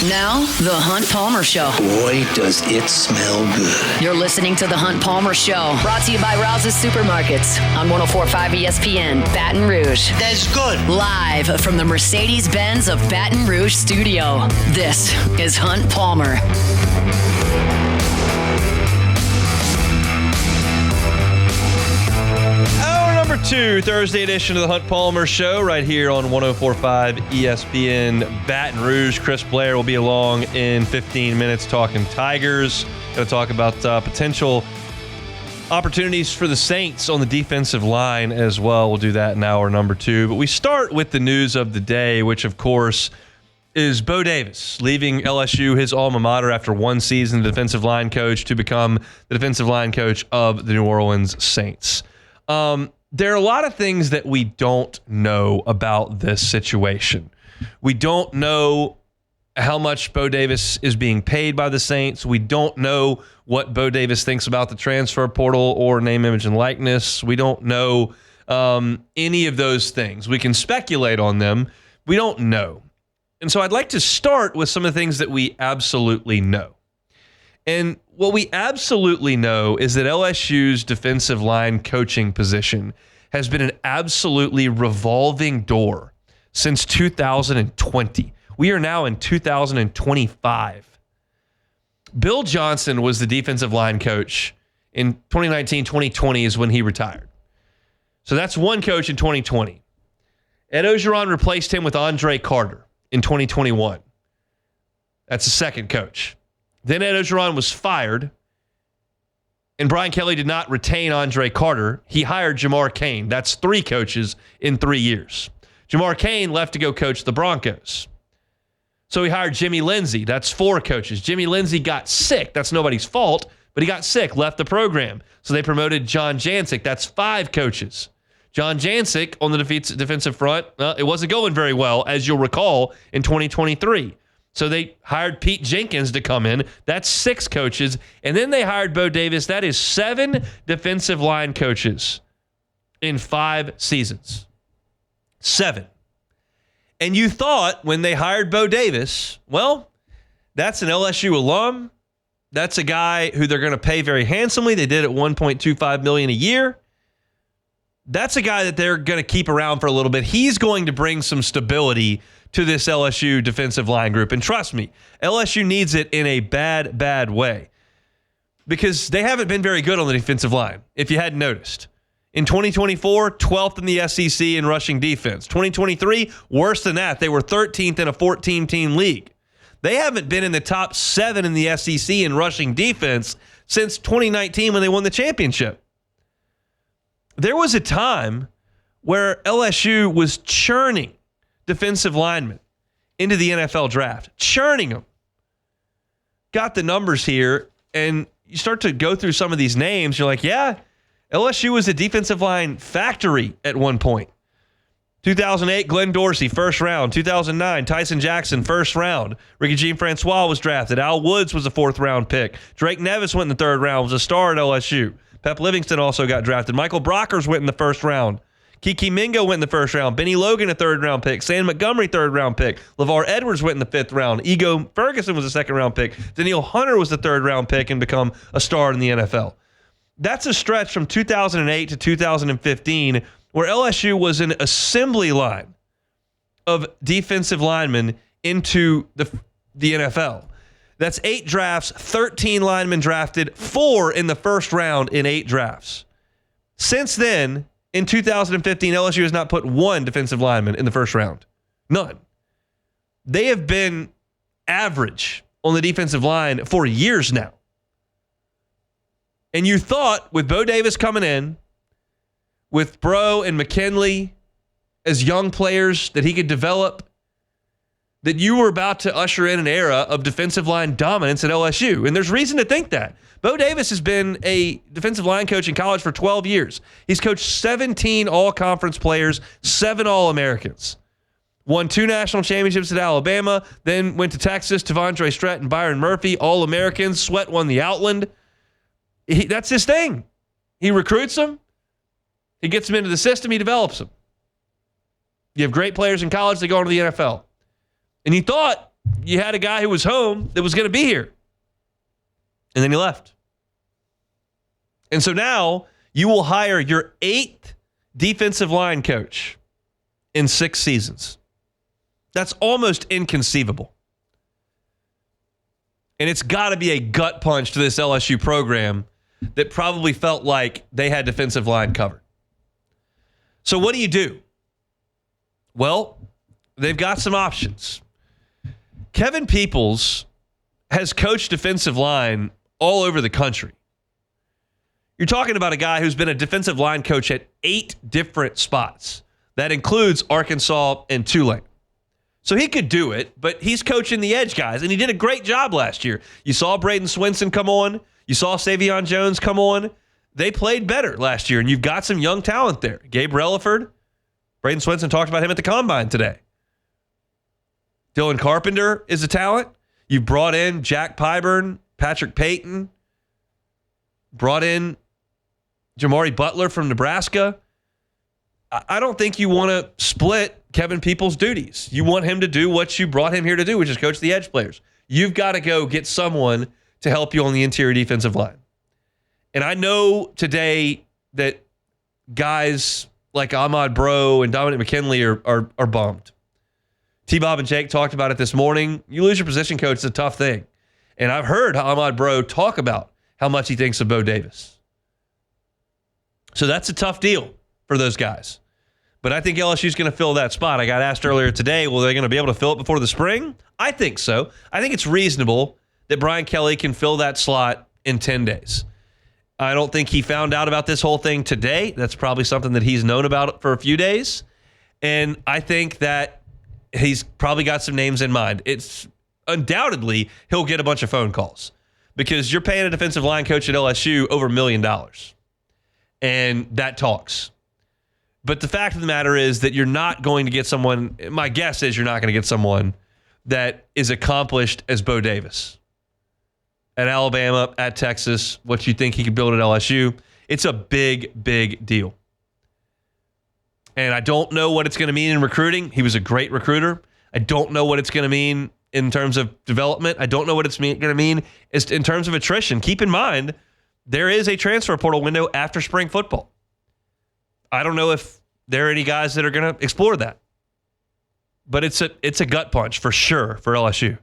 Now, The Hunt Palmer Show. Boy, does it smell good. You're listening to The Hunt Palmer Show, brought to you by Rouse's Supermarkets on 104.5 ESPN, Baton Rouge. That's good. Live from the Mercedes-Benz of Baton Rouge studio, this is Hunt Palmer. Number 2, Thursday edition of the Hunt Palmer Show, right here on 104.5 ESPN Baton Rouge. Chris Blair will be along in 15 minutes talking Tigers. Going to talk about potential opportunities for the Saints on the defensive line as well. We'll do that in hour number 2. But we start with the news of the day, which, of course, is Bo Davis leaving LSU, his alma mater, after one season, the defensive line coach, to become the defensive line coach of the New Orleans Saints. There are a lot of things that we don't know about this situation. We don't know how much Bo Davis is being paid by the Saints. We don't know what Bo Davis thinks about the transfer portal or name, image, and likeness. We don't know any of those things. We can speculate on them. We don't know. And so I'd like to start with some of the things that we absolutely know. And what we absolutely know is that LSU's defensive line coaching position has been an absolutely revolving door since 2020. We are now in 2025. Bill Johnson was the defensive line coach in 2019, 2020 is when he retired. So that's one coach in 2020. Ed Ogeron replaced him with Andre Carter in 2021. That's the second coach. Then Ed Ogeron was fired, and Brian Kelly did not retain Andre Carter. He hired Jamar Cain. That's 3 coaches in 3 years. Jamar Cain left to go coach the Broncos. So he hired Jimmy Lindsey. That's 4 coaches. Jimmy Lindsey got sick. That's nobody's fault, but he got sick, left the program. So they promoted John Jancic. That's 5 coaches. John Jancic on the defensive front, it wasn't going very well, as you'll recall, in 2023. So they hired Pete Jenkins to come in. That's 6 coaches. And then they hired Bo Davis. That is 7 defensive line coaches in 5 seasons. 7. And you thought when they hired Bo Davis, well, that's an LSU alum. That's a guy who they're going to pay very handsomely. They did it $1.25 million a year. That's a guy that they're going to keep around for a little bit. He's going to bring some stability to this LSU defensive line group. And trust me, LSU needs it in a bad, bad way because they haven't been very good on the defensive line, if you hadn't noticed. In 2024, 12th in the SEC in rushing defense. 2023, worse than that. They were 13th in a 14-team league. They haven't been in the top 7 in the SEC in rushing defense since 2019 when they won the championship. There was a time where LSU was churning defensive linemen into the NFL draft, churning them. Got the numbers here, and you start to go through some of these names. You're like, yeah, LSU was a defensive line factory at one point. 2008, Glenn Dorsey, first round. 2009, Tyson Jackson, first round. Ricky Jean-Francois was drafted. Al Woods was a 4th-round pick. Drake Nevis went in the 3rd round, was a star at LSU. Pep Livingston also got drafted. Michael Brockers went in the 1st round. Kiki Mingo went in the 1st round. Benny Logan, a 3rd-round pick. Sam Montgomery, 3rd-round pick. LeVar Edwards went in the 5th round. Ego Ferguson was a 2nd-round pick. Daniil Hunter was the 3rd-round pick and become a star in the NFL. That's a stretch from 2008 to 2015 where LSU was an assembly line of defensive linemen into the NFL. That's 8 drafts, 13 linemen drafted, 4 in the 1st round in 8 drafts. Since then, in 2015, LSU has not put 1 defensive lineman in the 1st round. None. They have been average on the defensive line for years now. And you thought with Bo Davis coming in, with Bro and McKinley as young players that he could develop, that you were about to usher in an era of defensive line dominance at LSU. And there's reason to think that. Bo Davis has been a defensive line coach in college for 12 years. He's coached 17 all-conference players, 7 All-Americans. Won 2 national championships at Alabama, then went to Texas, Tavondre Stratton, Byron Murphy, All-Americans. Sweat won the Outland. That's his thing. He recruits them. He gets them into the system. He develops them. You have great players in college that go into the NFL. And you thought you had a guy who was home that was going to be here. And then he left. And so now you will hire your 8th defensive line coach in 6 seasons. That's almost inconceivable. And it's got to be a gut punch to this LSU program that probably felt like they had defensive line covered. So what do? Well, they've got some options. Kevin Peoples has coached defensive line all over the country. You're talking about a guy who's been a defensive line coach at 8 different spots. That includes Arkansas and Tulane. So he could do it, but he's coaching the edge guys, and he did a great job last year. You saw Braden Swinson come on. You saw Savion Jones come on. They played better last year, and you've got some young talent there. Gabe Relaford, Braden Swinson talked about him at the Combine today. Dylan Carpenter is a talent. You've brought in Jack Pyburn, Patrick Payton, brought in Jamari Butler from Nebraska. I don't think you want to split Kevin Peoples' duties. You want him to do what you brought him here to do, which is coach the edge players. You've got to go get someone to help you on the interior defensive line. And I know today that guys like Ahmad Bro and Dominic McKinley are bummed. T-Bob and Jake talked about it this morning. You lose your position coach, it's a tough thing. And I've heard Ahmad Bro talk about how much he thinks of Bo Davis. So that's a tough deal for those guys. But I think LSU's going to fill that spot. I got asked earlier today, well, they're going to be able to fill it before the spring? I think so. I think it's reasonable that Brian Kelly can fill that slot in 10 days. I don't think he found out about this whole thing today. That's probably something that he's known about for a few days. And I think that he's probably got some names in mind. It's undoubtedly he'll get a bunch of phone calls because you're paying a defensive line coach at LSU over $1 million. And that talks. But the fact of the matter is that you're not going to get someone, my guess is you're not going to get someone that is accomplished as Bo Davis. At Alabama, at Texas, what you think he could build at LSU, it's a big, big deal. And I don't know what it's going to mean in recruiting. He was a great recruiter. I don't know what it's going to mean in terms of development. I don't know what it's going to mean in terms of attrition. Keep in mind, there is a transfer portal window after spring football. I don't know if there are any guys that are going to explore that. But it's a gut punch for sure for LSU.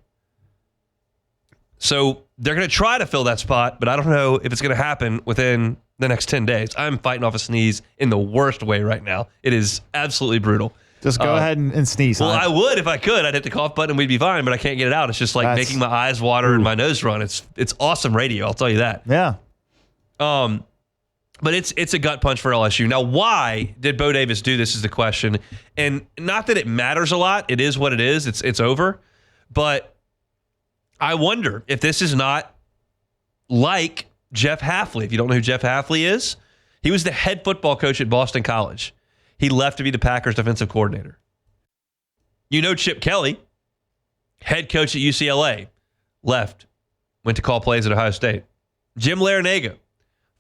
So they're going to try to fill that spot, but I don't know if it's going to happen within the next 10 days. I'm fighting off a sneeze in the worst way right now. It is absolutely brutal. Just go ahead and sneeze. Well, I would if I could. I'd hit the cough button and we'd be fine, but I can't get it out. It's just like making my eyes water and my nose run. It's awesome radio, I'll tell you that. Yeah. But it's a gut punch for LSU. Now, why did Bo Davis do this is the question. And not that it matters a lot. It is what it is. It's over. But I wonder if this is not like Jeff Hafley. If you don't know who Jeff Hafley is, he was the head football coach at Boston College. He left to be the Packers defensive coordinator. You know Chip Kelly, head coach at UCLA, left, went to call plays at Ohio State. Jim Larinaga,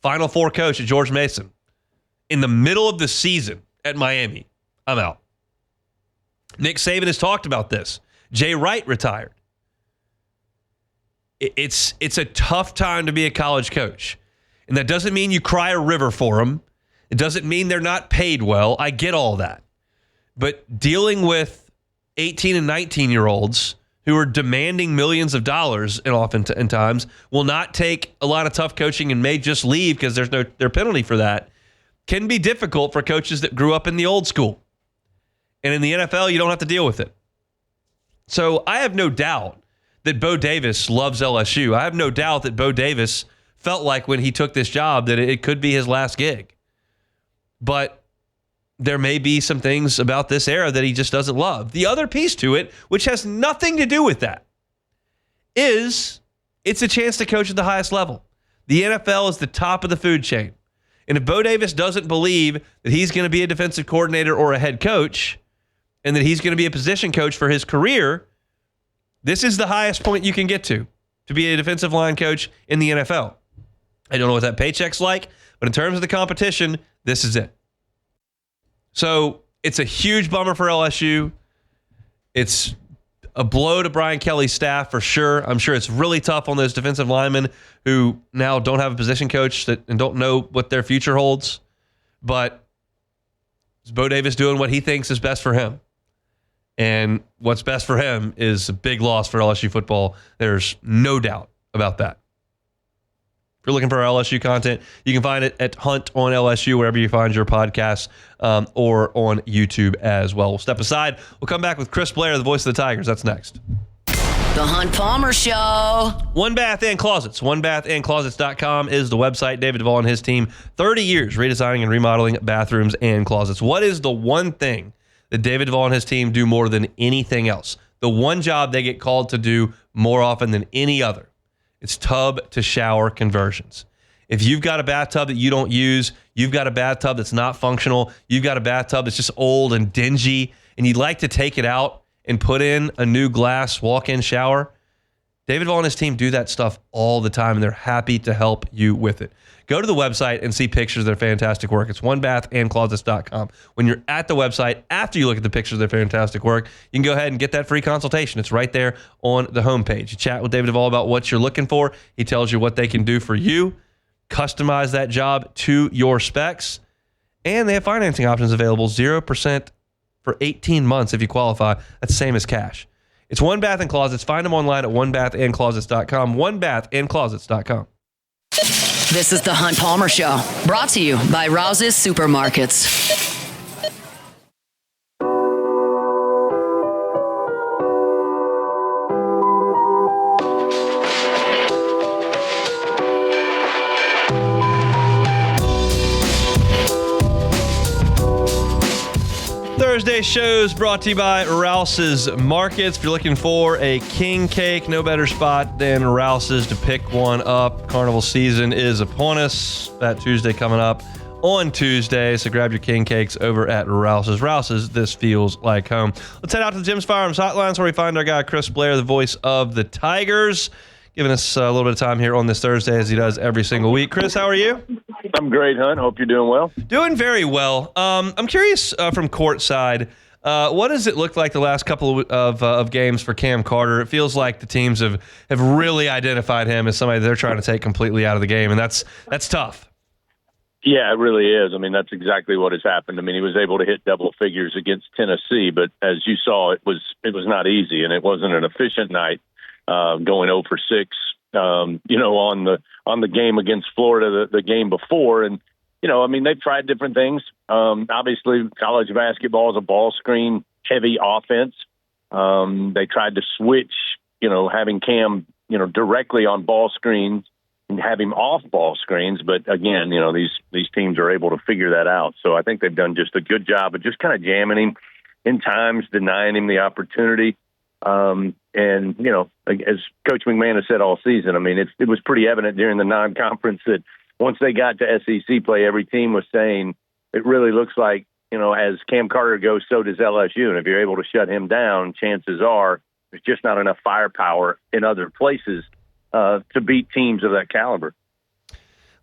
Final Four coach at George Mason. In the middle of the season at Miami, I'm out. Nick Saban has talked about this. Jay Wright retired. It's a tough time to be a college coach. And that doesn't mean you cry a river for them. It doesn't mean they're not paid well. I get all that. But dealing with 18 and 19-year-olds who are demanding millions of dollars and oftentimes will not take a lot of tough coaching and may just leave because there's no penalty for that, can be difficult for coaches that grew up in the old school. And in the NFL, you don't have to deal with it. So I have no doubt that Bo Davis loves LSU. I have no doubt that Bo Davis felt like when he took this job that it could be his last gig. But there may be some things about this era that he just doesn't love. The other piece to it, which has nothing to do with that, is it's a chance to coach at the highest level. The NFL is the top of the food chain. And if Bo Davis doesn't believe that he's going to be a defensive coordinator or a head coach and that he's going to be a position coach for his career, this is the highest point you can get to be a defensive line coach in the NFL. I don't know what that paycheck's like, but in terms of the competition, this is it. So it's a huge bummer for LSU. It's a blow to Brian Kelly's staff for sure. I'm sure it's really tough on those defensive linemen who now don't have a position coach and don't know what their future holds. But is Bo Davis doing what he thinks is best for him? And what's best for him is a big loss for LSU football. There's no doubt about that. If you're looking for our LSU content, you can find it at Hunt on LSU, wherever you find your podcasts, or on YouTube as well. We'll step aside. We'll come back with Chris Blair, the voice of the Tigers. That's next. The Hunt Palmer Show. One Bath and Closets. OneBathAndClosets.com is the website. David Duvall and his team, 30 years redesigning and remodeling bathrooms and closets. What is the one thing that David Duvall and his team do more than anything else? The one job they get called to do more often than any other. It's tub to shower conversions. If you've got a bathtub that you don't use, you've got a bathtub that's not functional, you've got a bathtub that's just old and dingy, and you'd like to take it out and put in a new glass walk-in shower, David Vaughn and his team do that stuff all the time, and they're happy to help you with it. Go to the website and see pictures of their fantastic work. It's onebathandclosets.com. When you're at the website, after you look at the pictures of their fantastic work, you can go ahead and get that free consultation. It's right there on the homepage. You chat with David Duvall about what you're looking for. He tells you what they can do for you. Customize that job to your specs. And they have financing options available, 0% for 18 months if you qualify. That's the same as cash. It's One Bath and Closets. Find them online at onebathandclosets.com. Onebathandclosets.com. This is the Hunt Palmer Show, brought to you by Rouse's Supermarkets. Thursday shows brought to you by Rouse's Markets. If you're looking for a king cake, no better spot than Rouse's to pick one up. Carnival season is upon us. Fat Tuesday coming up on Tuesday, so grab your king cakes over at Rouse's. Rouse's, this feels like home. Let's head out to the Jim's Firearms Hotlines where we find our guy Chris Blair, the voice of the Tigers, giving us a little bit of time here on this Thursday as he does every single week. Chris, how are you? I'm great, Hunt. Hope you're doing well. Doing very well. I'm curious from courtside, what does it look like the last couple of games for Cam Carter? It feels like the teams have really identified him as somebody they're trying to take completely out of the game, and that's tough. Yeah, it really is. I mean, that's exactly what has happened. I mean, he was able to hit double figures against Tennessee, but as you saw, it was not easy, and it wasn't an efficient night going 0 for 6. On the game against Florida, the game before. And, I mean, they've tried different things. Obviously, college basketball is a ball screen heavy offense. They tried to switch, having Cam, directly on ball screens and have him off ball screens. But again, these teams are able to figure that out. So I think they've done just a good job of just kind of jamming him in times, denying him the opportunity. And, as Coach McMahon has said all season, I mean, it was pretty evident during the non-conference that once they got to SEC play, every team was saying it really looks like, as Cam Carter goes, so does LSU. And if you're able to shut him down, chances are there's just not enough firepower in other places to beat teams of that caliber.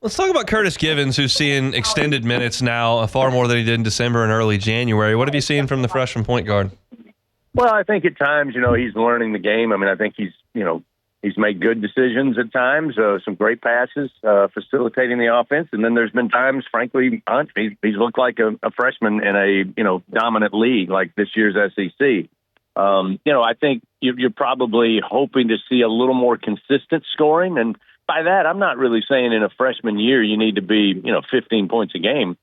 Let's talk about Curtis Givens, who's seeing extended minutes now, far more than he did in December and early January. What have you seen from the freshman point guard? Well, I think at times, he's learning the game. I mean, I think he's made good decisions at times, some great passes, facilitating the offense. And then there's been times, frankly, he's looked like a freshman in a, dominant league like this year's SEC. I think you're probably hoping to see a little more consistent scoring. And by that, I'm not really saying in a freshman year you need to be, 15 points a game.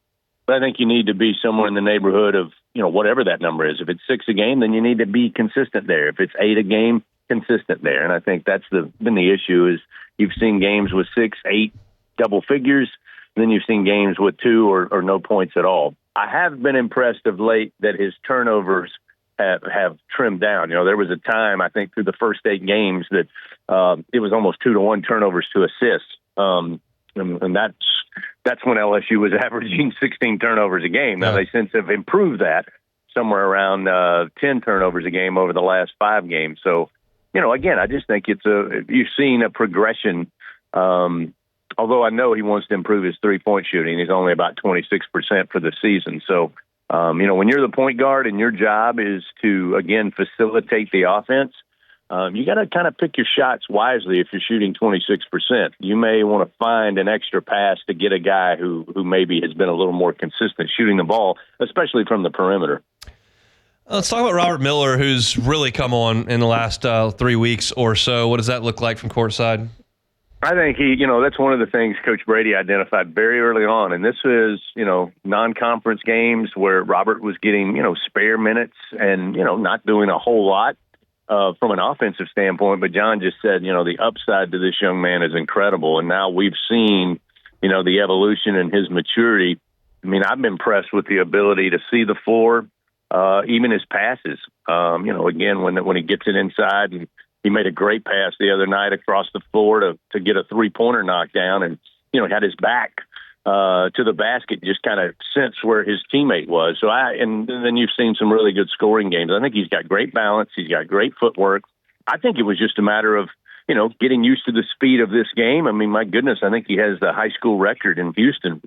But I think you need to be somewhere in the neighborhood of, whatever that number is. If it's 6 a game, then you need to be consistent there. If it's 8 a game, consistent there. And I think that's been the issue is you've seen games with 6, 8 double figures, and then you've seen games with 2 or no points at all. I have been impressed of late that his turnovers have trimmed down. There was a time, I think, through the first 8 games that it was almost 2-to-1 turnovers to assists. And that's when LSU was averaging 16 turnovers a game. Now, they since have improved that somewhere around 10 turnovers a game over the last 5 games. So, again, I just think you've seen a progression. Although I know he wants to improve his 3-point shooting. He's only about 26% for the season. So, When you're the point guard and your job is to, again, facilitate the offense, you got to kind of pick your shots wisely. If you're shooting 26%, you may want to find an extra pass to get a guy who maybe has been a little more consistent shooting the ball, especially from the perimeter. Let's talk about Robert Miller, who's really come on in the last 3 weeks or so. What does that look like from courtside? I think that's one of the things Coach Brady identified very early on. And this is, non-conference games where Robert was getting, spare minutes and, not doing a whole lot from an offensive standpoint. But John just said, the upside to this young man is incredible. And now we've seen, the evolution in his maturity. I mean, I've been impressed with the ability to see the floor, even his passes. Again, when he gets it inside, and he made a great pass the other night across the floor to get a three-pointer knockdown, and had his back to the basket, just kind of sense where his teammate was. So and then you've seen some really good scoring games. I think he's got great balance. He's got great footwork. I think it was just a matter of getting used to the speed of this game. I mean, my goodness, I think he has the high school record in Houston.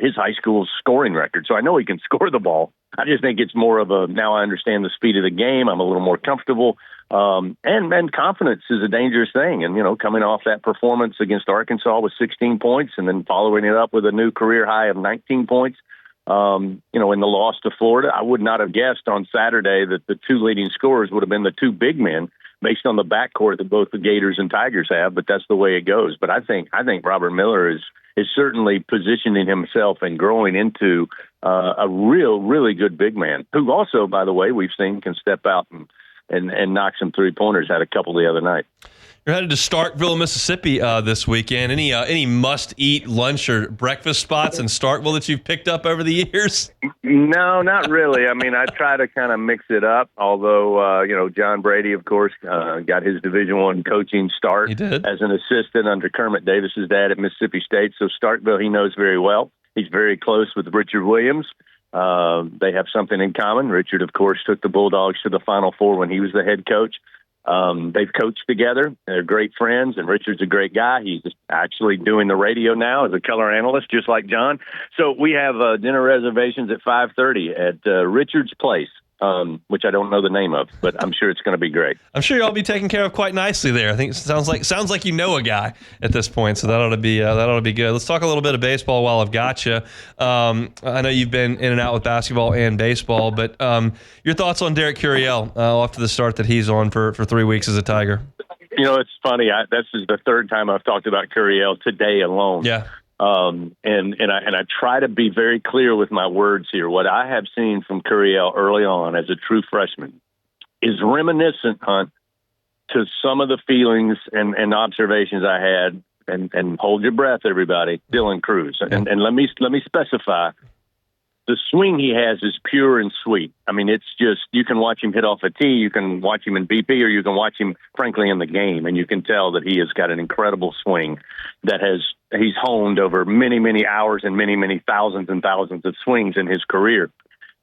His high school scoring record. So I know he can score the ball. I just think it's more of now I understand the speed of the game. I'm a little more comfortable. And confidence is a dangerous thing. And, coming off that performance against Arkansas with 16 points and then following it up with a new career high of 19 points, in the loss to Florida, I would not have guessed on Saturday that the two leading scorers would have been the two big men based on the backcourt that both the Gators and Tigers have. But that's the way it goes. But I think Robert Miller is certainly positioning himself and growing into a really good big man, who also, by the way, we've seen can step out and knock some three-pointers. Had a couple the other night. You're headed to Starkville, Mississippi this weekend. Any must-eat lunch or breakfast spots in Starkville that you've picked up over the years? No, not really. I mean, I try to kind of mix it up, although, John Brady, of course, got his Division I coaching start as an assistant under Kermit Davis's dad at Mississippi State. So Starkville he knows very well. He's very close with Richard Williams. They have something in common. Richard, of course, took the Bulldogs to the Final Four when he was the head coach. They've coached together. They're great friends, and Richard's a great guy. He's actually doing the radio now as a color analyst, just like John. So we have dinner reservations at 5:30 at Richard's Place, which I don't know the name of, but I'm sure it's going to be great. I'm sure you'll be taken care of quite nicely there. I think it sounds like you know a guy at this point, so that ought to be good. Let's talk a little bit of baseball while I've got you. I know you've been in and out with basketball and baseball, but your thoughts on Derek Curiel after the start that he's on for 3 weeks as a Tiger? It's funny. This is the third time I've talked about Curiel today alone. Yeah. And I try to be very clear with my words here. What I have seen from Curiel early on as a true freshman is reminiscent, Hunt, to some of the feelings and observations I had. And hold your breath, everybody. Dylan Cruz. And let me specify. The swing he has is pure and sweet. I mean, it's just, you can watch him hit off a tee, you can watch him in BP, or you can watch him, frankly, in the game, and you can tell that he has got an incredible swing that he's honed over many, many hours and many, many thousands and thousands of swings in his career.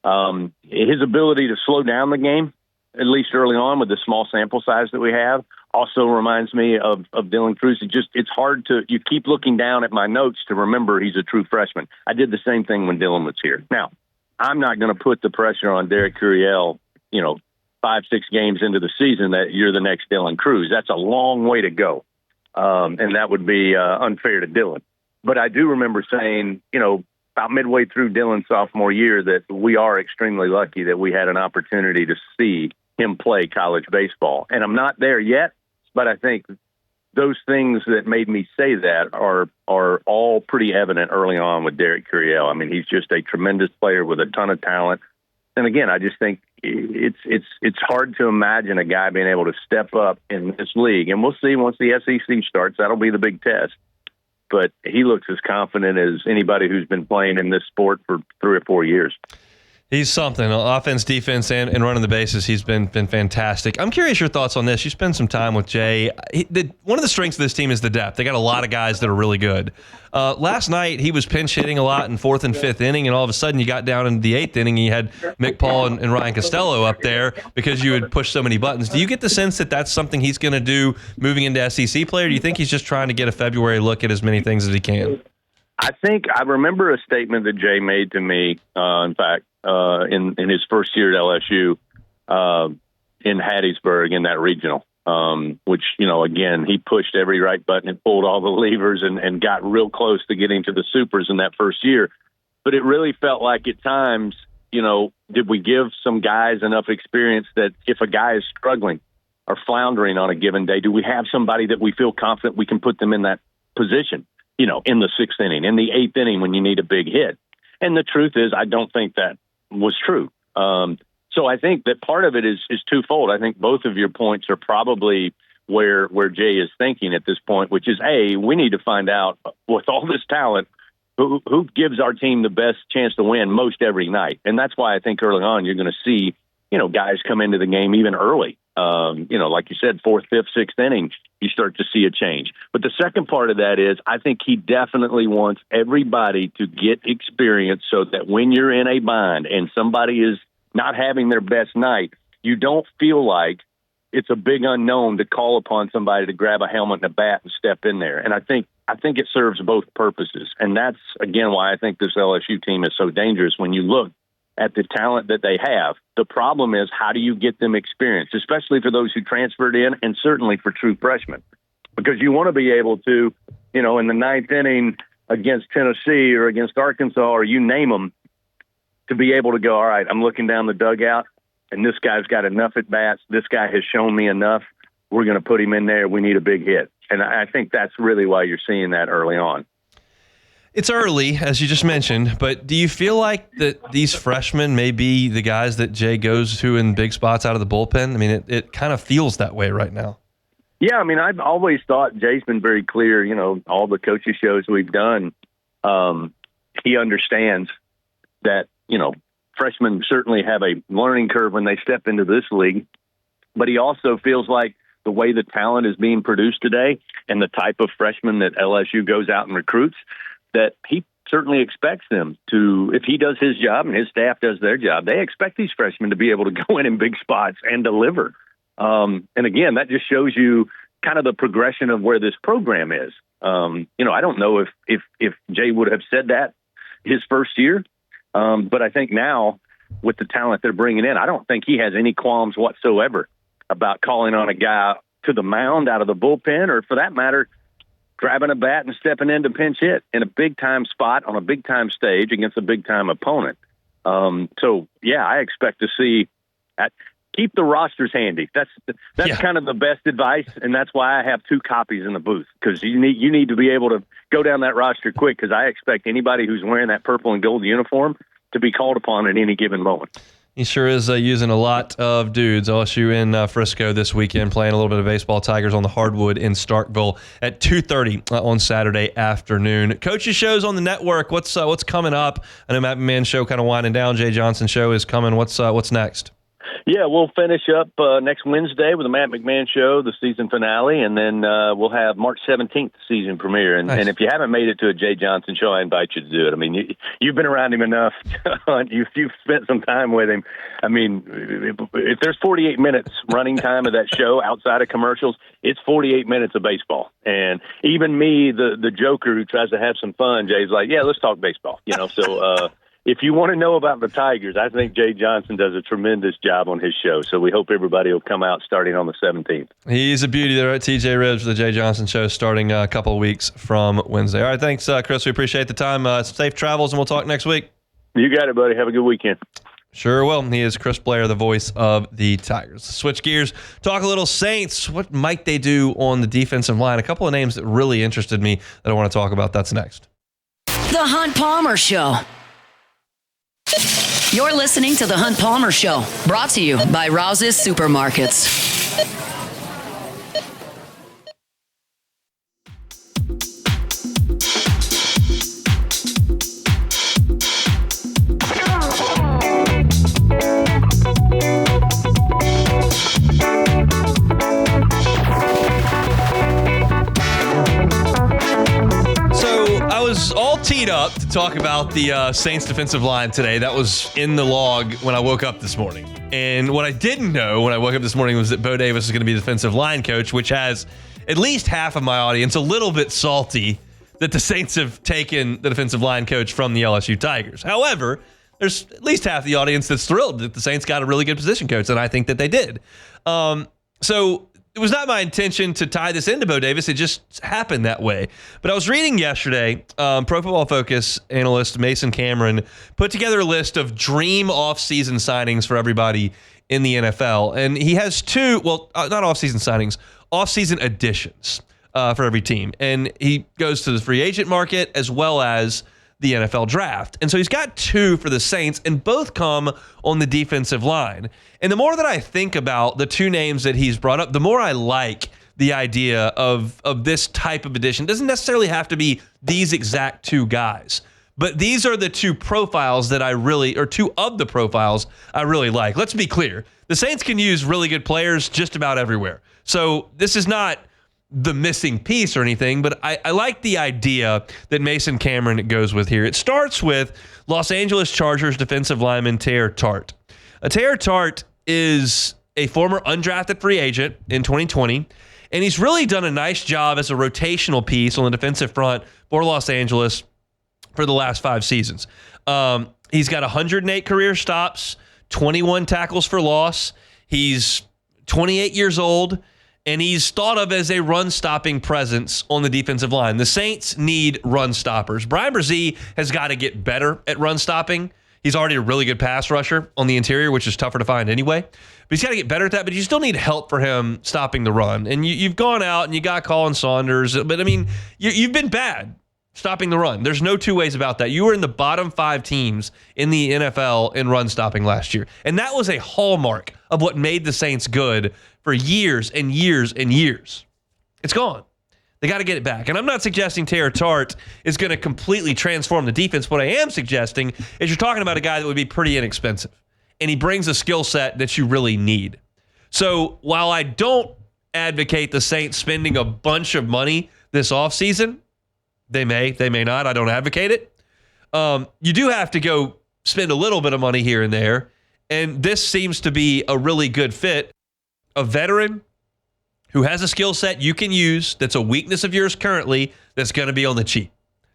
His ability to slow down the game, at least early on with the small sample size that we have, also reminds me of Dylan Cruz. It's hard you keep looking down at my notes to remember he's a true freshman. I did the same thing when Dylan was here. Now, I'm not going to put the pressure on Derek Curiel, 5-6 games into the season that you're the next Dylan Cruz. That's a long way to go. And that would be unfair to Dylan. But I do remember saying, about midway through Dylan's sophomore year, that we are extremely lucky that we had an opportunity to see him play college baseball. And I'm not there yet, but I think those things that made me say that are all pretty evident early on with Derek Curiel. I mean, he's just a tremendous player with a ton of talent. And again, I just think it's hard to imagine a guy being able to step up in this league. And we'll see once the SEC starts, that'll be the big test. But he looks as confident as anybody who's been playing in this sport for 3 or 4 years. He's something. Offense, defense, and running the bases, he's been fantastic. I'm curious your thoughts on this. You spend some time with Jay. One of the strengths of this team is the depth. They got a lot of guys that are really good. Last night, he was pinch hitting a lot in 4th and 5th inning, and all of a sudden you got down in the 8th inning, and you had Mick Paul and Ryan Costello up there because you had pushed so many buttons. Do you get the sense that that's something he's going to do moving into SEC play, or do you think he's just trying to get a February look at as many things as he can? I remember a statement that Jay made to me, in fact, in his first year at LSU in Hattiesburg in that regional, which, again, he pushed every right button and pulled all the levers and got real close to getting to the supers in that first year. But it really felt like at times, did we give some guys enough experience that if a guy is struggling or floundering on a given day, do we have somebody that we feel confident we can put them in that position, in the 6th inning, in the 8th inning when you need a big hit? And the truth is, I don't think that was true. So I think that part of it is twofold. I think both of your points are probably where Jay is thinking at this point, which is, A, we need to find out with all this talent, who gives our team the best chance to win most every night. And that's why I think early on you're going to see, guys come into the game even early. Like you said, 4th, 5th, 6th inning, you start to see a change. But the second part of that is I think he definitely wants everybody to get experience so that when you're in a bind and somebody is not having their best night, you don't feel like it's a big unknown to call upon somebody to grab a helmet and a bat and step in there. And I think it serves both purposes. And that's, again, why I think this LSU team is so dangerous when you look at the talent that they have. The problem is, how do you get them experience, especially for those who transferred in and certainly for true freshmen? Because you want to be able to, in the 9th inning against Tennessee or against Arkansas or you name them, to be able to go, all right, I'm looking down the dugout and this guy's got enough at bats. This guy has shown me enough. We're going to put him in there. We need a big hit. And I think that's really why you're seeing that early on. It's early, as you just mentioned, but do you feel like that these freshmen may be the guys that Jay goes to in big spots out of the bullpen? I mean, it kind of feels that way right now. Yeah, I mean, I've always thought Jay's been very clear, all the coaching shows we've done, he understands that, freshmen certainly have a learning curve when they step into this league, but he also feels like the way the talent is being produced today and the type of freshmen that LSU goes out and recruits, that he certainly expects them to, if he does his job and his staff does their job, they expect these freshmen to be able to go in big spots and deliver. And again, that just shows you kind of the progression of where this program is. I don't know if Jay would have said that his first year, but I think now with the talent they're bringing in, I don't think he has any qualms whatsoever about calling on a guy to the mound out of the bullpen, or for that matter, grabbing a bat and stepping in to pinch hit in a big-time spot on a big-time stage against a big-time opponent. So, yeah, I expect to see keep the rosters handy. That's kind of the best advice, and that's why I have 2 copies in the booth, because you need to be able to go down that roster quick, because I expect anybody who's wearing that purple and gold uniform to be called upon at any given moment. He sure is using a lot of dudes. LSU in Frisco this weekend, playing a little bit of baseball. Tigers on the hardwood in Starkville at 2:30 on Saturday afternoon. Coaches shows on the network. What's coming up? I know Matt McMahon's show kind of winding down. Jay Johnson show is coming. What's next? Yeah, we'll finish up next Wednesday with the Matt McMahon show, the season finale, and then we'll have March 17th season premiere. And, nice. And if you haven't made it to a Jay Johnson show, I invite you to do it. I mean, you've been around him enough. You've spent some time with him. I mean, if there's 48 minutes running time of that show outside of commercials, it's 48 minutes of baseball. And even me, the joker who tries to have some fun, Jay's like, yeah, let's talk baseball. So if you want to know about the Tigers, I think Jay Johnson does a tremendous job on his show. So we hope everybody will come out starting on the 17th. He's a beauty there at TJ Ribs for the Jay Johnson show starting a couple of weeks from Wednesday. All right, thanks, Chris. We appreciate the time. Safe travels, and we'll talk next week. You got it, buddy. Have a good weekend. Sure will. He is Chris Blair, the voice of the Tigers. Switch gears, talk a little Saints. What might they do on the defensive line? A couple of names that really interested me that I want to talk about. That's next. The Hunt Palmer Show. You're listening to The Hunt Palmer Show, brought to you by Rouse's Supermarkets. Teed up to talk about the Saints defensive line today. That was in the log when I woke up this morning. And what I didn't know when I woke up this morning was that Bo Davis is going to be the defensive line coach, which has at least half of my audience a little bit salty that the Saints have taken the defensive line coach from the LSU Tigers. However, there's at least half the audience that's thrilled that the Saints got a really good position coach, and I think that they did. So it was not my intention to tie this into Bo Davis. It just happened that way. But I was reading yesterday, Pro Football Focus analyst Mason Cameron put together a list of dream off-season signings for everybody in the NFL. And he has not off-season signings, off-season additions for every team. And he goes to the free agent market as well as the NFL draft. And so he's got 2 for the Saints, and both come on the defensive line. And the more that I think about the 2 names that he's brought up, the more I like the idea of this type of addition. It doesn't necessarily have to be these exact 2 guys, but these are the 2 profiles that 2 of the profiles I really like. Let's be clear. The Saints can use really good players just about everywhere. So this is not the missing piece or anything, but I like the idea that Mason Cameron goes with here. It starts with Los Angeles Chargers defensive lineman Teair Tart. Teair Tart is a former undrafted free agent in 2020, and he's really done a nice job as a rotational piece on the defensive front for Los Angeles for the last 5 seasons. He's got 108 career stops, 21 tackles for loss. He's 28 years old, and he's thought of as a run-stopping presence on the defensive line. The Saints need run stoppers. Brian Brzee has got to get better at run stopping. He's already a really good pass rusher on the interior, which is tougher to find anyway. But he's got to get better at that, but you still need help for him stopping the run. And you've gone out and you got Colin Saunders, but I mean, you've been bad stopping the run. There's no 2 ways about that. You were in the bottom 5 teams in the NFL in run stopping last year. And that was a hallmark of what made the Saints good for years and years and years. It's gone. They got to get it back. And I'm not suggesting Teair Tart is going to completely transform the defense. What I am suggesting is you're talking about a guy that would be pretty inexpensive. And he brings a skill set that you really need. So while I don't advocate the Saints spending a bunch of money this offseason, they may not. I don't advocate it. You do have to go spend a little bit of money here and there. And this seems to be a really good fit. A veteran who has a skill set you can use that's a weakness of yours currently that's going to be on the cheap.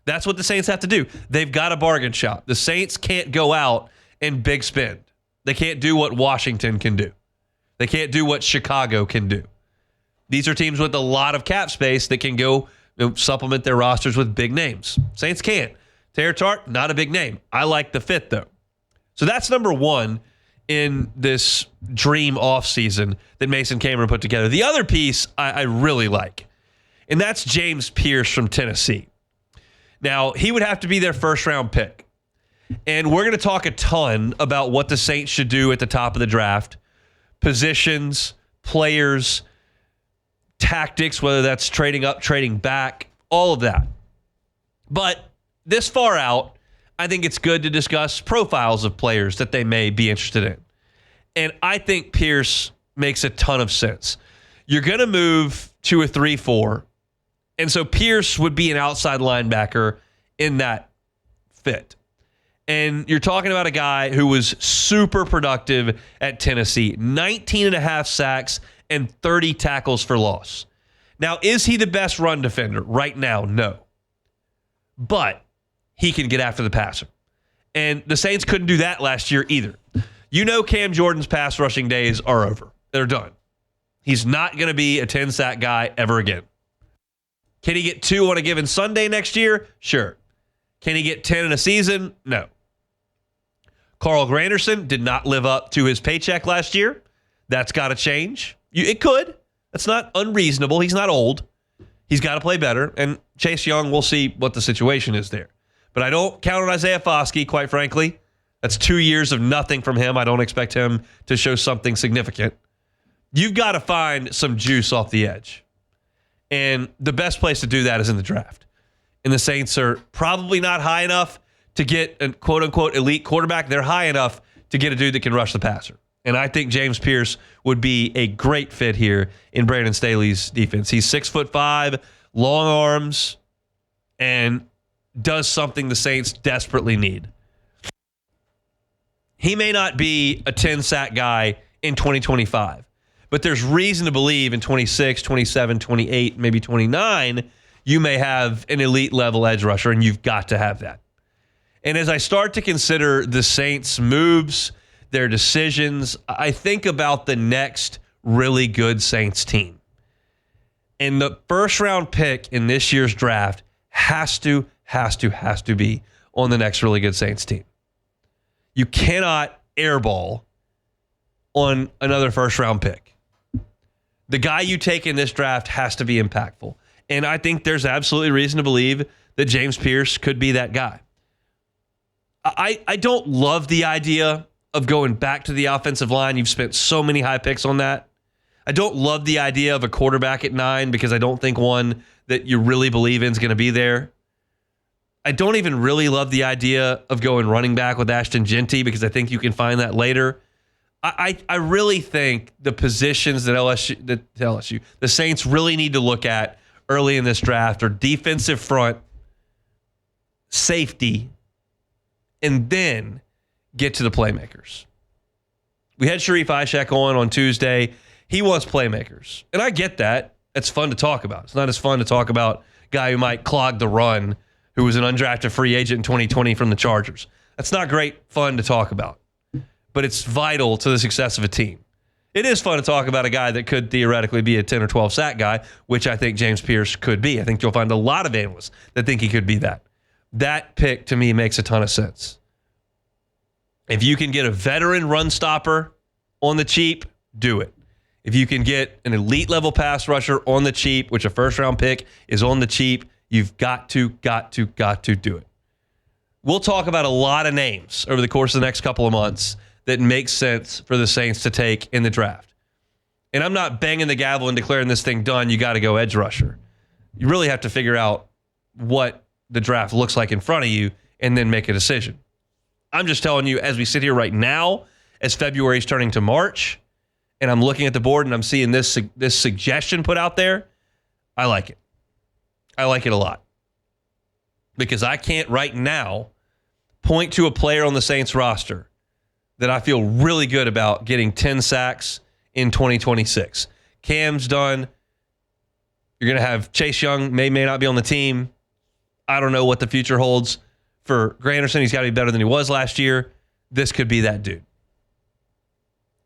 That's what the Saints have to do. They've got a bargain shop. The Saints can't go out and big spend. They can't do what Washington can do. They can't do what Chicago can do. These are teams with a lot of cap space that can go supplement their rosters with big names. Saints can't. Teair Tart, not a big name. I like the fit, though. So that's number 1 in this dream offseason that Mason Cameron put together. The other piece I really like, and that's James Pierce from Tennessee. Now, he would have to be their first-round pick. And we're going to talk a ton about what the Saints should do at the top of the draft. Positions, players, tactics, whether that's trading up, trading back, all of that. But this far out, I think it's good to discuss profiles of players that they may be interested in. And I think Pierce makes a ton of sense. You're going to move to a 3-4. And so Pierce would be an outside linebacker in that fit. And you're talking about a guy who was super productive at Tennessee, 19 and a half sacks and 30 tackles for loss. Now, is he the best run defender right now? No. But he can get after the passer. And the Saints couldn't do that last year either. You know Cam Jordan's pass rushing days are over. They're done. He's not going to be a 10-sack guy ever again. Can he get 2 on a given Sunday next year? Sure. Can he get 10 in a season? No. Carl Granderson did not live up to his paycheck last year. That's got to change. It could. That's not unreasonable. He's not old. He's got to play better. And Chase Young, we'll see what the situation is there. But I don't count on Isaiah Foskey, quite frankly. That's 2 years of nothing from him. I don't expect him to show something significant. You've got to find some juice off the edge. And the best place to do that is in the draft. And the Saints are probably not high enough to get a quote-unquote elite quarterback. They're high enough to get a dude that can rush the passer. And I think James Pierce would be a great fit here in Brandon Staley's defense. He's 6'5", long arms, and does something the Saints desperately need. He may not be a 10-sack guy in 2025, but there's reason to believe in 26, 27, 28, maybe 29, you may have an elite level edge rusher, and you've got to have that. And as I start to consider the Saints' moves, their decisions, I think about the next really good Saints team. And the first round pick in this year's draft has to be on the next really good Saints team. You cannot airball on another first round pick. The guy you take in this draft has to be impactful. And I think there's absolutely reason to believe that James Pierce could be that guy. I don't love the idea of going back to the offensive line. You've spent so many high picks on that. I don't love the idea of a quarterback at 9 because I don't think one that you really believe in is going to be there. I don't even really love the idea of going running back with Ashton Genty because I think you can find that later. I really think the positions that LSU, the Saints really need to look at early in this draft are defensive front, safety, and then get to the playmakers. We had Sharif Ishak on Tuesday. He wants playmakers. And I get that. It's fun to talk about. It's not as fun to talk about a guy who might clog the run, who was an undrafted free agent in 2020 from the Chargers. That's not great fun to talk about. But it's vital to the success of a team. It is fun to talk about a guy that could theoretically be a 10 or 12 sack guy, which I think James Pierce could be. I think you'll find a lot of analysts that think he could be that. That pick, to me, makes a ton of sense. If you can get a veteran run stopper on the cheap, do it. If you can get an elite level pass rusher on the cheap, which a first round pick is on the cheap, you've got to do it. We'll talk about a lot of names over the course of the next couple of months that makes sense for the Saints to take in the draft. And I'm not banging the gavel and declaring this thing done. You got to go edge rusher. You really have to figure out what the draft looks like in front of you and then make a decision. I'm just telling you, as we sit here right now, as February is turning to March, and I'm looking at the board and I'm seeing this suggestion put out there, I like it. I like it a lot. Because I can't right now point to a player on the Saints roster that I feel really good about getting 10 sacks in 2026. Cam's done. You're going to have Chase Young, may not be on the team. I don't know what the future holds for Granderson. He's got to be better than he was last year. This could be that dude.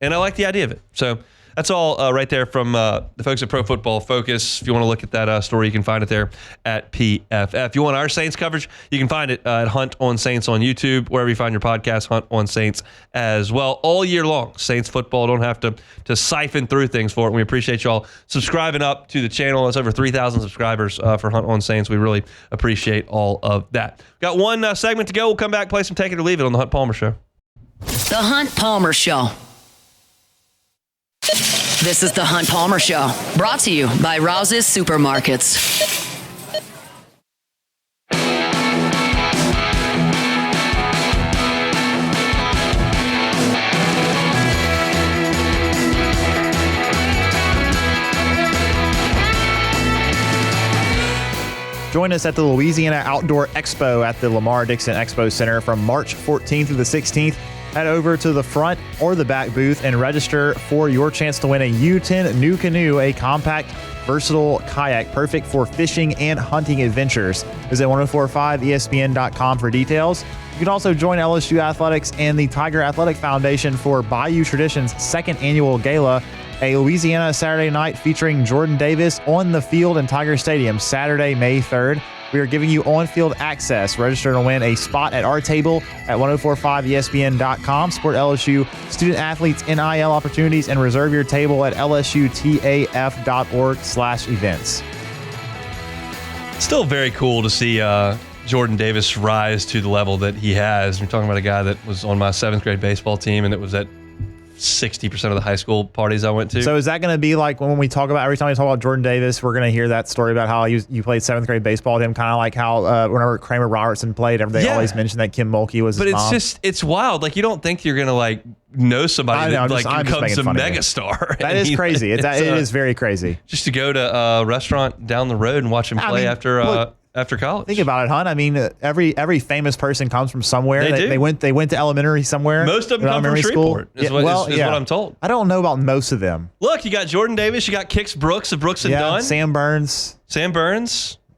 And I like the idea of it. So that's all right there from the folks at Pro Football Focus. If you want to look at that story, you can find it there at PFF. If you want our Saints coverage, you can find it at Hunt on Saints on YouTube, wherever you find your podcast, Hunt on Saints as well. All year long, Saints football. Don't have to siphon through things for it. We appreciate y'all subscribing up to the channel. It's over 3,000 subscribers for Hunt on Saints. We really appreciate all of that. Got one segment to go. We'll come back, play some Take It or Leave It on the Hunt Palmer Show. The Hunt Palmer Show. This is the Hunt Palmer Show, brought to you by Rouse's Supermarkets. Join us at the Louisiana Outdoor Expo at the Lamar Dixon Expo Center from March 14th through the 16th. Head over to the front or the back booth and register for your chance to win a U10 New Canoe, a compact, versatile kayak perfect for fishing and hunting adventures. Visit 1045ESPN.com for details. You can also join LSU Athletics and the Tiger Athletic Foundation for Bayou Traditions' second annual gala, a Louisiana Saturday night featuring Jordan Davis on the field in Tiger Stadium, Saturday, May 3rd. We are giving you on-field access. Register to win a spot at our table at 1045ESPN.com. Support LSU student-athletes NIL opportunities and reserve your table at lsutaf.org/events. Still very cool to see Jordan Davis rise to the level that he has. We're talking about a guy that was on my 7th grade baseball team and that was at 60% of the high school parties I went to. So is that going to be like when we talk about, every time we talk about Jordan Davis, we're going to hear that story about how you played 7th grade baseball with him, kind of like how whenever Kramer Robertson played, they always mention that Kim Mulkey was his mom. But it's wild. Like, you don't think you're going to like know somebody that becomes a megastar. That is crazy. It is very crazy. Just to go to a restaurant down the road and watch him play after college. Think about it, Hunt. I mean, every famous person comes from somewhere. They went to elementary somewhere. Most of them come from Shreveport, is what I'm told. I don't know about most of them. Look, you got Jordan Davis. You got Kix Brooks of Brooks and Dunn. Sam Burns.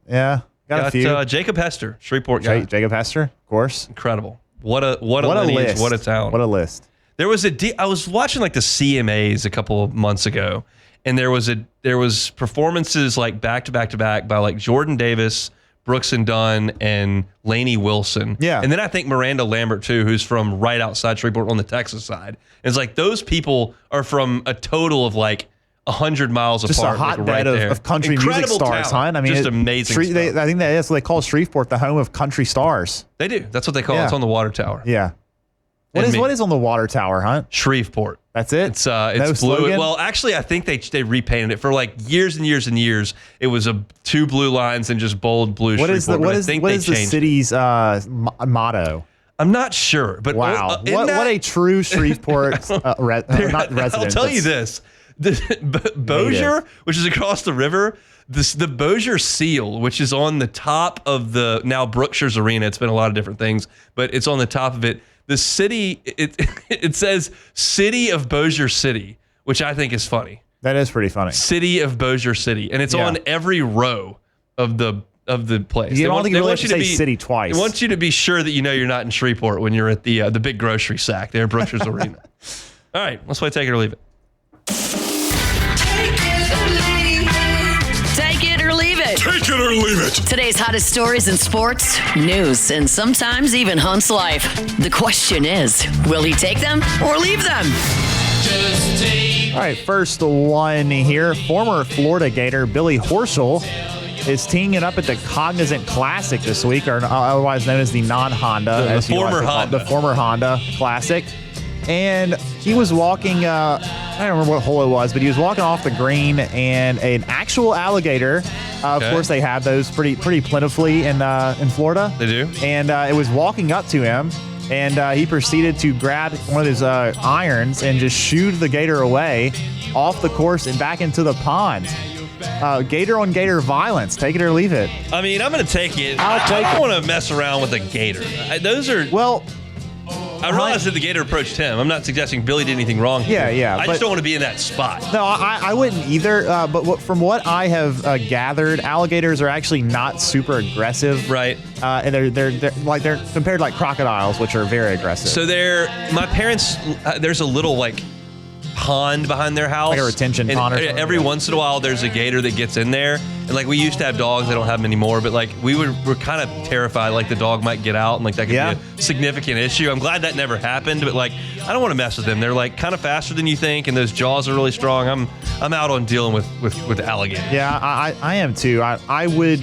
Yeah. Got a few. Jacob Hester, Shreveport guy. Jacob Hester, of course. Incredible. What a lineage, list. what a talent. What a list. There was I was watching like the CMAs a couple of months ago, and there was performances like back to back by like Jordan Davis, Brooks and Dunn, and Lainey Wilson. Yeah. And then I think Miranda Lambert too, who's from right outside Shreveport on the Texas side. And it's like those people are from a total of like 100 miles Just apart. a hotbed like right of country Incredible music stars, talent. huh? I mean, just amazing stuff. I think that's what they call Shreveport, the home of country stars. They do. That's what they call it. Yeah. It's on the water tower. Yeah. What is on the water tower, Hunt? Shreveport. That's it? It's No blue. slogan? Well, actually, I think they repainted it for like years and years and years. It was two blue lines and just bold blue. What is the city's motto? I'm not sure, but wow, what a true Shreveport not resident. I'll tell you this: Bossier, which is across the river. The Bossier seal, which is on the top of the now Brookshire's Arena. It's been a lot of different things, but it's on the top of it. The city, it says City of Bossier City, which I think is funny. That is pretty funny. City of Bossier City, and it's on every row of the place. You don't think you really have to say city twice. They want you to be sure that you know you're not in Shreveport when you're at the big grocery sack there at Brookshire's Arena. All right, let's play Take It or Leave It. Take it or leave it. Take it or leave it. Today's hottest stories in sports, news, and sometimes even Hunt's life. The question is, will he take them or leave them? All right, first one here. Former Florida Gator Billy Horschel is teeing it up at the Cognizant Classic this week, or otherwise known as the non-Honda. The former Honda Classic. And he was walking, I don't remember what hole it was, but he was walking off the green, and an actual alligator, of course they have those pretty plentifully in Florida. They do. And it was walking up to him, and he proceeded to grab one of his irons and just shooed the gator away off the course and back into the pond. Gator on gator violence. Take it or leave it. I mean, I'm going to take it. I'll take it. I don't want to mess around with a gator. Those are... Well... I realize that the gator approached him. I'm not suggesting Billy did anything wrong here. Yeah. I just don't want to be in that spot. No, I wouldn't either. But from what I have gathered, alligators are actually not super aggressive. Right. And they're compared to like crocodiles, which are very aggressive. So my parents, there's a little like pond behind their house. Like a retention pond or something. Every once in a while there's a gator that gets in there. And like we used to have dogs, they don't have them anymore, but like we're kind of terrified like the dog might get out and like that could be a significant issue. I'm glad that never happened, but like I don't want to mess with them. They're like kind of faster than you think and those jaws are really strong. I'm out on dealing with alligators. Yeah, I am too. I would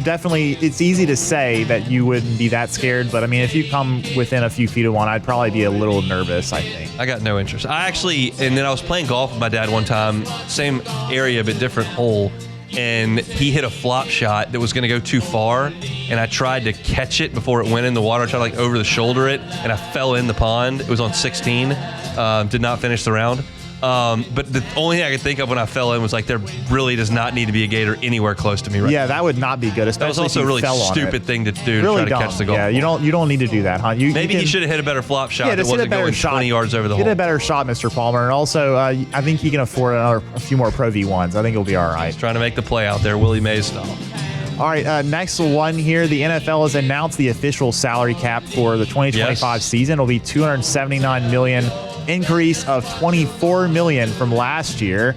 definitely, it's easy to say that you wouldn't be that scared, but I mean if you come within a few feet of one, I'd probably be a little nervous, I think. I got no interest. And then I was playing golf with my dad one time, same area but different hole, and he hit a flop shot that was going to go too far, and I tried to catch it before it went in the water. I tried to like over the shoulder it, and I fell in the pond. It was on 16. Did not finish the round. But the only thing I could think of when I fell in was like there really does not need to be a gator anywhere close to me right now. Yeah, that would not be good, especially that was also if you a really fell on stupid it. thing to do Really to try to catch the golf. Yeah, you don't need to do that, huh? Maybe he should have hit a better flop shot that wasn't going 20 yards over the hole. Get a better shot, Mr. Palmer. And also, I think he can afford a few more Pro V1s. I think he'll be all right. He's trying to make the play out there, Willie Mays style. All right, next one here. The NFL has announced the official salary cap for the 2025 season. It'll be $279 million, increase of $24 million from last year.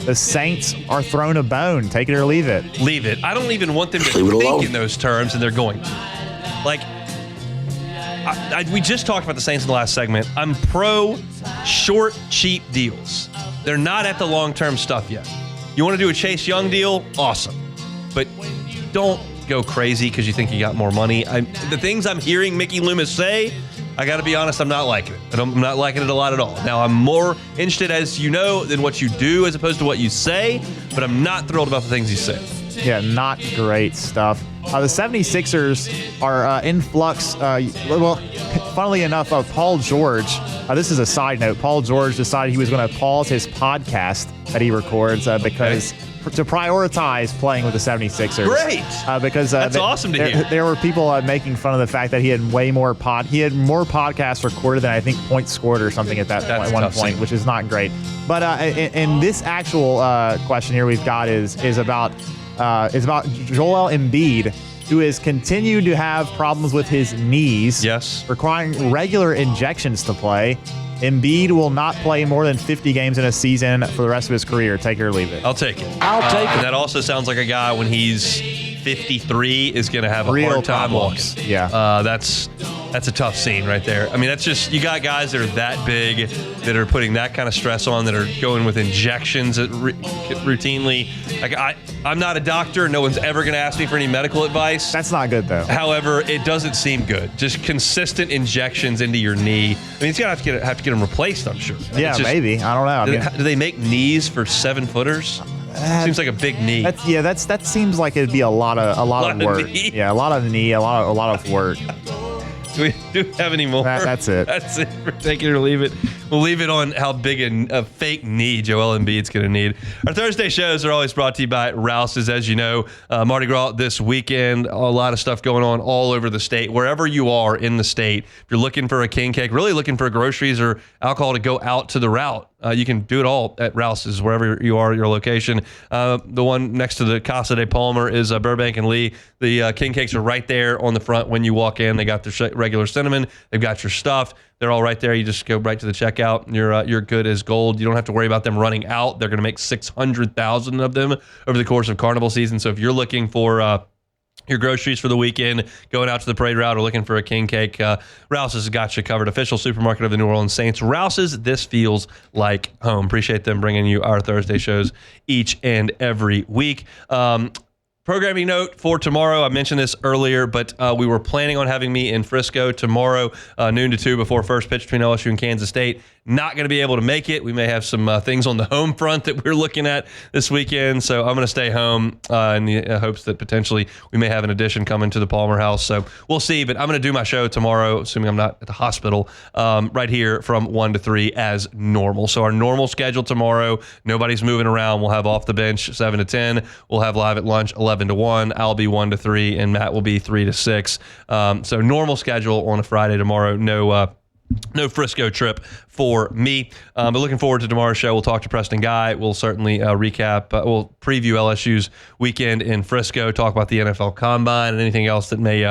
The Saints are throwing a bone. Take it or leave it. Leave it. I don't even want them to think in those terms, and they're going to. Like, we just talked about the Saints in the last segment. I'm pro short, cheap deals. They're not at the long-term stuff yet. You want to do a Chase Young deal? Awesome. But don't go crazy because you think you got more money. The things I'm hearing Mickey Loomis say, I got to be honest, I'm not liking it. I'm not liking it a lot at all. Now, I'm more interested, as you know, in what you do as opposed to what you say, but I'm not thrilled about the things you say. Yeah, not great stuff. The 76ers are in flux. Funnily enough, Paul George, this is a side note, Paul George decided he was going to pause his podcast that he records because to prioritize playing with the 76ers. Great. Because that's awesome to hear. There were people making fun of the fact that he had more podcasts recorded than I think points scored or something at that one point, which is not great. But in this actual question here we've got is about It's about Joel Embiid, who has continued to have problems with his knees. Yes. Requiring regular injections to play. Embiid will not play more than 50 games in a season for the rest of his career. Take it or leave it. I'll take it. And that also sounds like a guy when he's 53 is going to have a hard time walking. Yeah. That's a tough scene right there. I mean, that's just, you got guys that are that big, that are putting that kind of stress on, that are going with injections routinely. Like, I'm not a doctor. No one's ever going to ask me for any medical advice. That's not good, though. However, it doesn't seem good. Just consistent injections into your knee. I mean, he's going to have to get them replaced, I'm sure. Yeah, maybe. I don't know. Do they make knees for 7-footers? Seems like a big knee. That seems like it'd be a lot of work. Knee. Yeah, a lot of knee, a lot of work. Do we have any more? That's it. That's it. We're taking it or leave it. We'll leave it on how big a fake knee Joel Embiid's going to need. Our Thursday shows are always brought to you by Rouse's. As you know, Mardi Gras this weekend, a lot of stuff going on all over the state. Wherever you are in the state, if you're looking for a king cake, really looking for groceries or alcohol to go out to the route, you can do it all at Rouse's, wherever you are, your location. The one next to the Casa de Palmer is Burbank and Lee. The king cakes are right there on the front when you walk in. They got their regular cinnamon. They've got your stuff. They're all right there. You just go right to the checkout. You're good as gold. You don't have to worry about them running out. They're going to make 600,000 of them over the course of carnival season. So if you're looking for your groceries for the weekend, going out to the parade route, or looking for a king cake, Rouse's has got you covered. Official supermarket of the New Orleans Saints. Rouse's, this feels like home. Appreciate them bringing you our Thursday shows each and every week. Programming note for tomorrow, I mentioned this earlier, but we were planning on having me in Frisco tomorrow, noon to 2 before first pitch between LSU and Kansas State. Not going to be able to make it. We may have some things on the home front that we're looking at this weekend, so I'm going to stay home in the hopes that potentially we may have an addition coming to the Palmer House. So we'll see, but I'm going to do my show tomorrow, assuming I'm not at the hospital, right here from 1 to 3 as normal. So our normal schedule tomorrow, nobody's moving around. We'll have Off the Bench 7 to 10. We'll have Live at Lunch 11 to 1. I'll be 1 to 3, and Matt will be 3 to 6. So normal schedule on a Friday tomorrow. No Frisco trip for me. But looking forward to tomorrow's show. We'll talk to Preston Guy. We'll certainly recap. We'll preview LSU's weekend in Frisco, talk about the NFL Combine and anything else that may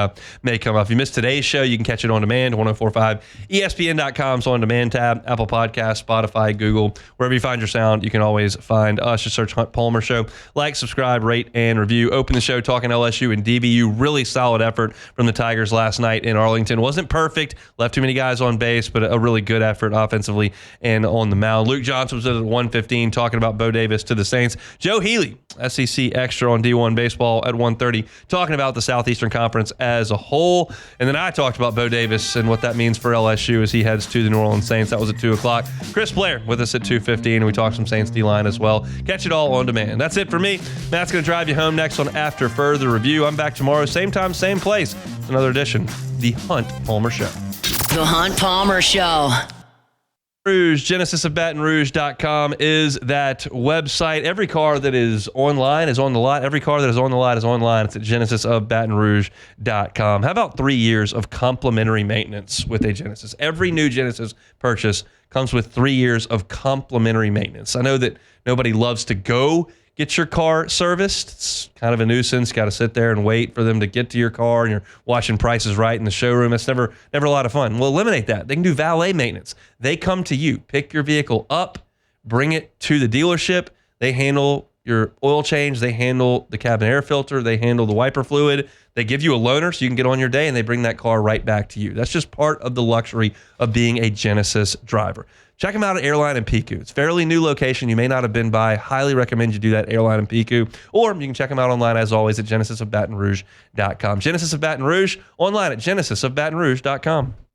come up. If you missed today's show, you can catch it on demand, 1045ESPN.com's on demand tab, Apple Podcasts, Spotify, Google, wherever you find your sound, you can always find us. Just search Hunt Palmer Show. Like, subscribe, rate, and review. Open the show talking LSU and DBU. Really solid effort from the Tigers last night in Arlington. Wasn't perfect. Left too many guys on base, but a really good effort offensively and on the mound. Luke Johnson was at 1:15 talking about Bo Davis to the Saints. Joe Healy, SEC Extra on D1 Baseball at 1:30, talking about the Southeastern Conference as a whole. And then I talked about Bo Davis and what that means for LSU as he heads to the New Orleans Saints. That was at 2 o'clock. Chris Blair with us at 2:15, and we talked some Saints D-line as well. Catch it all on demand. That's it for me. Matt's going to drive you home next on After Further Review. I'm back tomorrow, same time, same place. Another edition, The Hunt Palmer Show. The Hunt Palmer Show. Genesis of BatonRouge.com is that website. Every car that is online is on the lot. Every car that is on the lot is online. It's at GenesisofBatonRouge.com. How about 3 years of complimentary maintenance with a Genesis? Every new Genesis purchase comes with 3 years of complimentary maintenance. I know that nobody loves to go get your car serviced. It's kind of a nuisance. Got to sit there and wait for them to get to your car, and you're watching Price is Right in the showroom. It's never a lot of fun. Well, eliminate that. They can do valet maintenance. They come to you, pick your vehicle up, bring it to the dealership. They handle your oil change. They handle the cabin air filter. They handle the wiper fluid. They give you a loaner so you can get on your day, and they bring that car right back to you. That's just part of the luxury of being a Genesis driver. Check them out at Airline and Piku. It's a fairly new location you may not have been by. Highly recommend you do that, Airline and Piku. Or you can check them out online, as always, at GenesisofBatonRouge.com. Genesis of Baton Rouge, online at GenesisofBatonRouge.com.